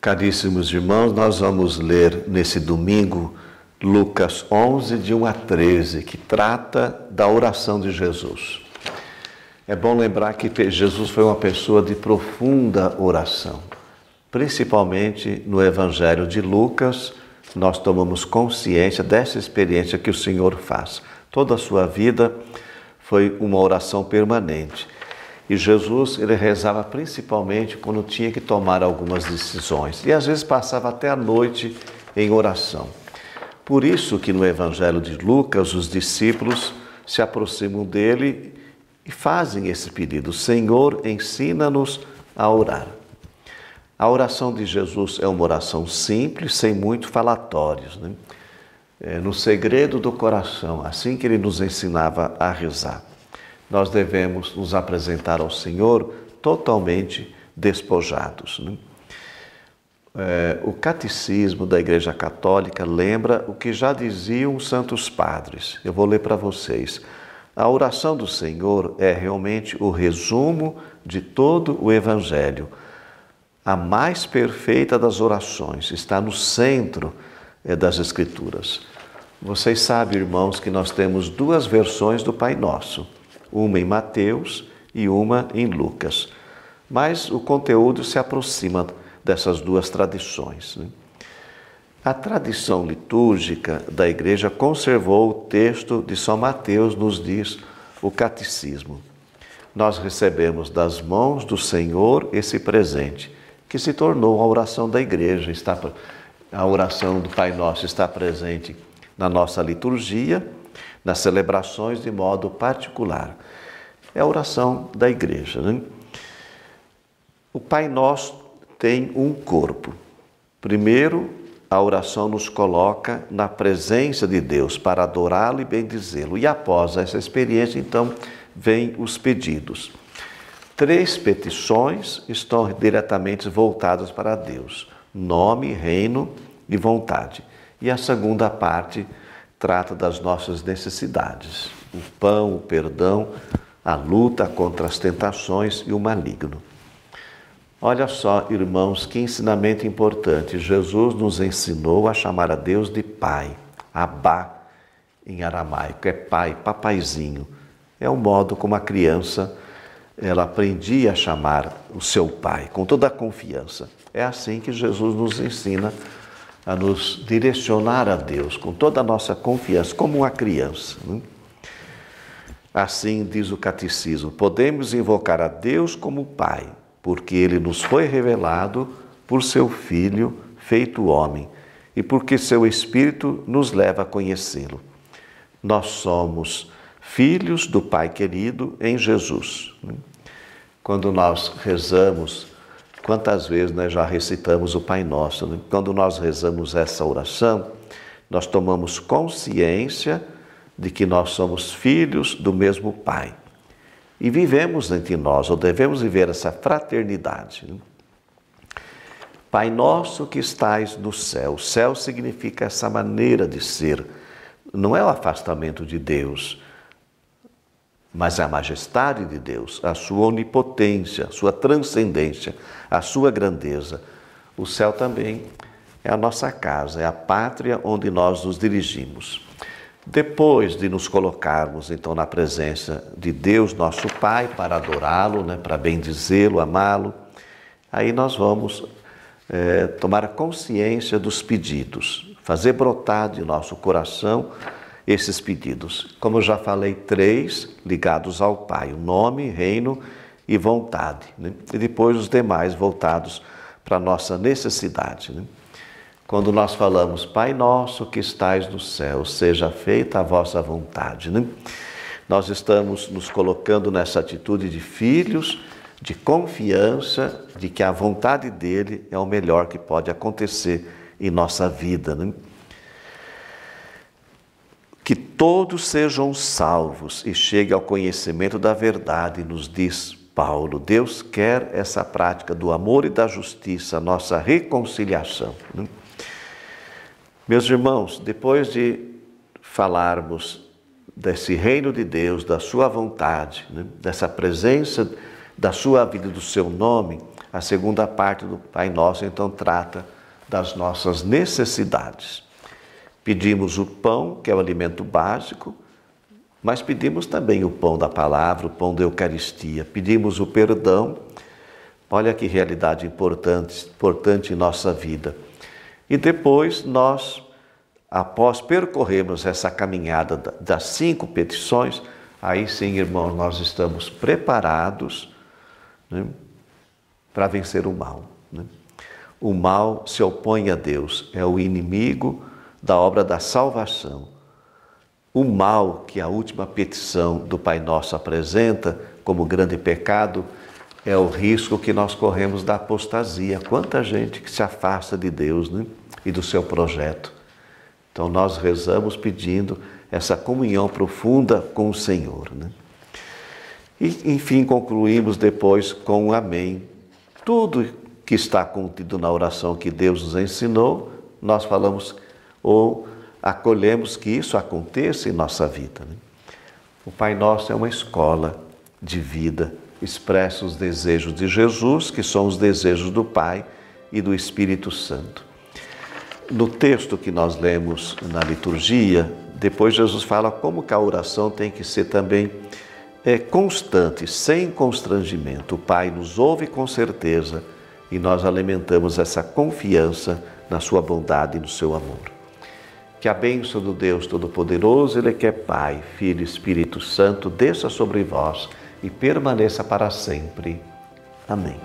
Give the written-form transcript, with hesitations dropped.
Caríssimos irmãos, nós vamos ler nesse domingo Lucas 11, de 1 a 13, que trata da oração de Jesus. É bom lembrar que Jesus foi uma pessoa de profunda oração. Principalmente no Evangelho de Lucas, nós tomamos consciência dessa experiência que o Senhor faz. Toda a sua vida foi uma oração permanente. E Jesus, ele rezava principalmente quando tinha que tomar algumas decisões. E às vezes passava até a noite em oração. Por isso que no Evangelho de Lucas, os discípulos se aproximam dele e fazem esse pedido: Senhor, ensina-nos a orar. A oração de Jesus é uma oração simples, sem muitos falatórios, né? No segredo do coração, assim que ele nos ensinava a rezar. Nós devemos nos apresentar ao Senhor totalmente despojados, né? O catecismo da Igreja Católica lembra o que já diziam os santos padres. Eu vou ler para vocês. A oração do Senhor é realmente o resumo de todo o Evangelho. A mais perfeita das orações está no centro das Escrituras. Vocês sabem, irmãos, que nós temos duas versões do Pai Nosso. Uma em Mateus e uma em Lucas. Mas o conteúdo se aproxima dessas duas tradições, né? A tradição litúrgica da Igreja conservou o texto de São Mateus, nos diz o Catecismo. Nós recebemos das mãos do Senhor esse presente, que se tornou a oração da Igreja. A oração do Pai Nosso está presente na nossa liturgia, nas celebrações de modo particular. É a oração da Igreja, né? O Pai Nosso tem um corpo. Primeiro, a oração nos coloca na presença de Deus para adorá-lo e bendizê-lo. E após essa experiência, então, vêm os pedidos. 3 petições estão diretamente voltadas para Deus: nome, reino e vontade. E a segunda parte trata das nossas necessidades: o pão, o perdão, a luta contra as tentações e o maligno. Olha só, irmãos, que ensinamento importante. Jesus nos ensinou a chamar a Deus de Pai. Abá, em aramaico, é pai, papaizinho. É o modo como a criança ela aprendia a chamar o seu pai, com toda a confiança. É assim que Jesus nos ensina a nos direcionar a Deus, com toda a nossa confiança, como uma criança, né? Assim diz o Catecismo: podemos invocar a Deus como Pai, porque Ele nos foi revelado por seu Filho, feito homem, e porque seu Espírito nos leva a conhecê-lo. Nós somos filhos do Pai querido em Jesus, né? Quando nós rezamos, quantas vezes nós já recitamos o Pai Nosso, né? Quando nós rezamos essa oração, nós tomamos consciência de que nós somos filhos do mesmo Pai. E vivemos entre nós, ou devemos viver essa fraternidade, né? Pai nosso que estais no céu. O céu significa essa maneira de ser. Não é o afastamento de Deus, mas a majestade de Deus, a sua onipotência, a sua transcendência, a sua grandeza. O céu também é a nossa casa, é a pátria onde nós nos dirigimos. Depois de nos colocarmos, então, na presença de Deus, nosso Pai, para adorá-lo, né, para bendizê-lo, amá-lo, aí nós vamos tomar consciência dos pedidos, fazer brotar de nosso coração esses pedidos. Como eu já falei, 3 ligados ao Pai: o nome, reino e vontade, né? E depois os demais voltados para a nossa necessidade, né? Quando nós falamos: Pai nosso que estais no céu, seja feita a vossa vontade, né? Nós estamos nos colocando nessa atitude de filhos, de confiança de que a vontade dele é o melhor que pode acontecer em nossa vida, né? Que todos sejam salvos e cheguem ao conhecimento da verdade, nos diz Paulo. Deus quer essa prática do amor e da justiça, a nossa reconciliação, né? Meus irmãos, depois de falarmos desse reino de Deus, da sua vontade, né, dessa presença da sua vida e do seu nome, A segunda parte do Pai Nosso, então, trata das nossas necessidades. Pedimos o pão, que é o alimento básico, mas pedimos também o pão da palavra, o pão da Eucaristia. Pedimos o perdão. Olha que realidade importante em nossa vida. E depois nós, após percorrermos essa caminhada das 5 petições, aí sim, irmãos, nós estamos preparados, né, para vencer o mal. Né? O mal se opõe a Deus, é o inimigo da obra da salvação. O mal que a última petição do Pai Nosso apresenta como grande pecado é o risco que nós corremos da apostasia. Quanta gente que se afasta de Deus, né? E do seu projeto. Então nós rezamos pedindo essa comunhão profunda com o Senhor. Né? E enfim concluímos depois com um amém. Tudo que está contido na oração que Deus nos ensinou, nós falamos ou acolhemos que isso aconteça em nossa vida. Né? O Pai Nosso é uma escola de vida, expressa os desejos de Jesus, que são os desejos do Pai e do Espírito Santo. No texto que nós lemos na liturgia, depois Jesus fala como que a oração tem que ser também constante, sem constrangimento. O Pai nos ouve com certeza e nós alimentamos essa confiança na sua bondade e no seu amor. Que a bênção do Deus Todo-Poderoso, Ele que é Pai, Filho e Espírito Santo, desça sobre vós e permaneça para sempre. Amém.